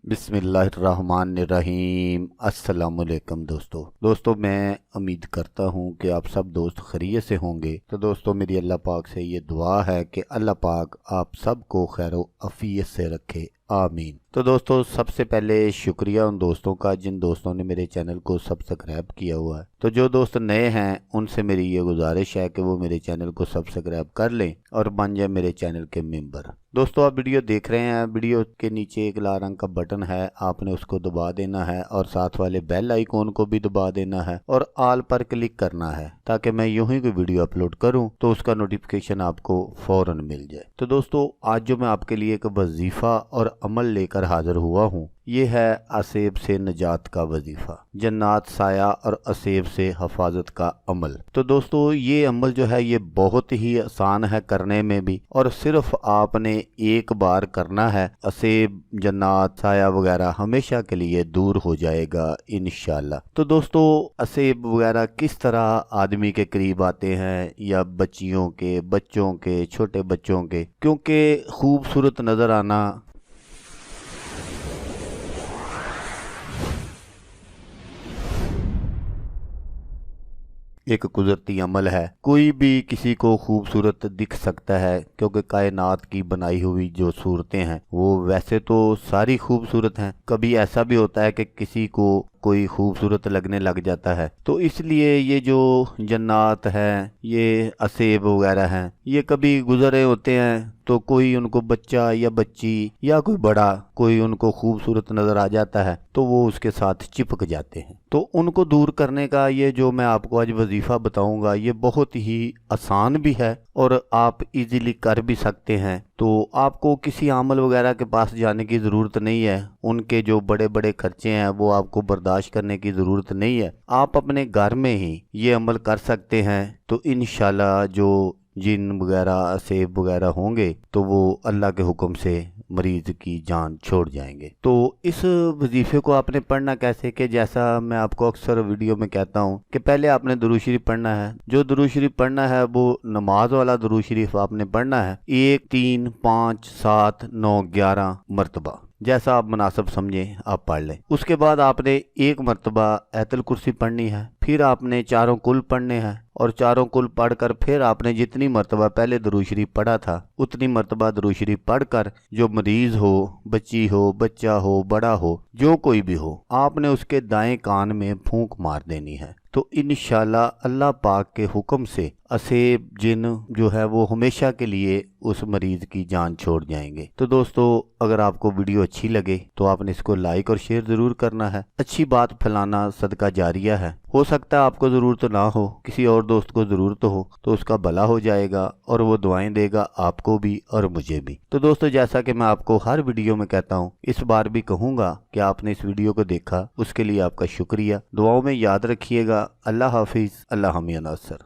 बिस्मिल्लाहिर्रहमानिर्रहीम। अस्सलामुअलैकुम दोस्तों मैं उम्मीद करता हूँ कि आप सब दोस्त खैरियत से होंगे। तो दोस्तों मेरी अल्लाह पाक से ये दुआ है कि अल्लाह पाक आप सबको खैर अफियत से रखे, आमीन। तो दोस्तों सबसे पहले शुक्रिया उन दोस्तों का जिन दोस्तों ने मेरे चैनल को सब्सक्राइब किया हुआ है। तो जो दोस्त नए हैं उनसे मेरी ये गुजारिश है कि वो मेरे चैनल को सब्सक्राइब कर लें और बन जाए मेरे चैनल के मेंबर। दोस्तों आप वीडियो देख रहे हैं, वीडियो के नीचे एक लाल रंग का बटन है, आपने उसको दबा देना है और साथ वाले बेल आइकॉन को भी दबा देना है और ऑल पर क्लिक करना है ताकि मैं यूं ही कोई वीडियो अपलोड करूं तो उसका नोटिफिकेशन आपको फौरन मिल जाए। तो दोस्तों आज जो मैं आपके लिए एक वजीफा और अमल लेकर हाजिर हुआ हूं, ये है असेब से निजात का वजीफा, जन्नात साया और असेब से हिफाजत का अमल। तो दोस्तों ये अमल जो है ये बहुत ही आसान है करने में भी, और सिर्फ आपने एक बार करना है। असेब, जन्नात, साया वगैरह हमेशा के लिए दूर हो जाएगा इंशाल्लाह। तो दोस्तों असेब वगैरह किस तरह आदमी के करीब आते हैं, या बच्चियों के, बच्चों के, छोटे बच्चों के, क्योंकि खूबसूरत नजर आना एक कुदरती अमल है। कोई भी किसी को खूबसूरत दिख सकता है क्योंकि कायनात की बनाई हुई जो सूरतें हैं वो वैसे तो सारी खूबसूरत हैं। कभी ऐसा भी होता है कि किसी को कोई खूबसूरत लगने लग जाता है। तो इसलिए ये जो जन्नात हैं, ये असेब वगैरह हैं, ये कभी गुजरे होते हैं तो कोई उनको बच्चा या बच्ची या कोई बड़ा कोई उनको खूबसूरत नजर आ जाता है तो वो उसके साथ चिपक जाते हैं। तो उनको दूर करने का ये जो मैं आपको आज वजीफा बताऊंगा ये बहुत ही आसान भी है और आप इजीली कर भी सकते हैं। तो आपको किसी आमल वगैरह के पास जाने की ज़रूरत नहीं है, उनके जो बड़े बड़े खर्चे हैं वो आपको बर्दाश्त करने की ज़रूरत नहीं है। आप अपने घर में ही ये अमल कर सकते हैं। तो इंशाल्लाह जो जिन वगैरह सेब वगैरह होंगे तो वो अल्लाह के हुक्म से मरीज की जान छोड़ जाएंगे। तो इस वजीफे को आपने पढ़ना कैसे, कि जैसा मैं आपको अक्सर वीडियो में कहता हूँ कि पहले आपने दुरूद शरीफ पढ़ना है। जो दुरूद शरीफ पढ़ना है वो नमाज वाला दुरूद शरीफ आपने पढ़ना है 1, 3, 5, 7, 9, 11 मरतबा, जैसा आप मुनासिब समझें आप पढ़ लें। उसके बाद आपने एक मरतबा आयतुल कुर्सी पढ़नी है, फिर आपने चारों कुल पढ़ने हैं और चारों कुल पढ़कर फिर आपने जितनी मरतबा पहले दुरूद शरीफ पढ़ा था उतनी मरतबा दुरूद शरीफ पढ़कर जो मरीज हो, बच्ची हो, बच्चा हो, बड़ा हो, जो कोई भी हो, आपने उसके दाएं कान में फूंक मार देनी है। तो इंशाल्लाह अल्लाह पाक के हुक्म से असेब जिन जो है वो हमेशा के लिए उस मरीज की जान छोड़ जाएंगे। तो दोस्तों अगर आपको वीडियो अच्छी लगे तो आपने इसको लाइक और शेयर ज़रूर करना है। अच्छी बात फैलाना सदका जारिया है। हो सकता है आपको ज़रूरत ना हो, किसी और दोस्त को ज़रूरत हो तो उसका भला हो जाएगा और वो दुआएं देगा आपको भी और मुझे भी। तो दोस्तों जैसा कि मैं आपको हर वीडियो में कहता हूँ, इस बार भी कहूँगा कि आपने इस वीडियो को देखा, उसके लिए आपका शुक्रिया। दुआओं में याद रखिएगा। अल्लाह हाफिज़। अल्लाह हमिया नासर।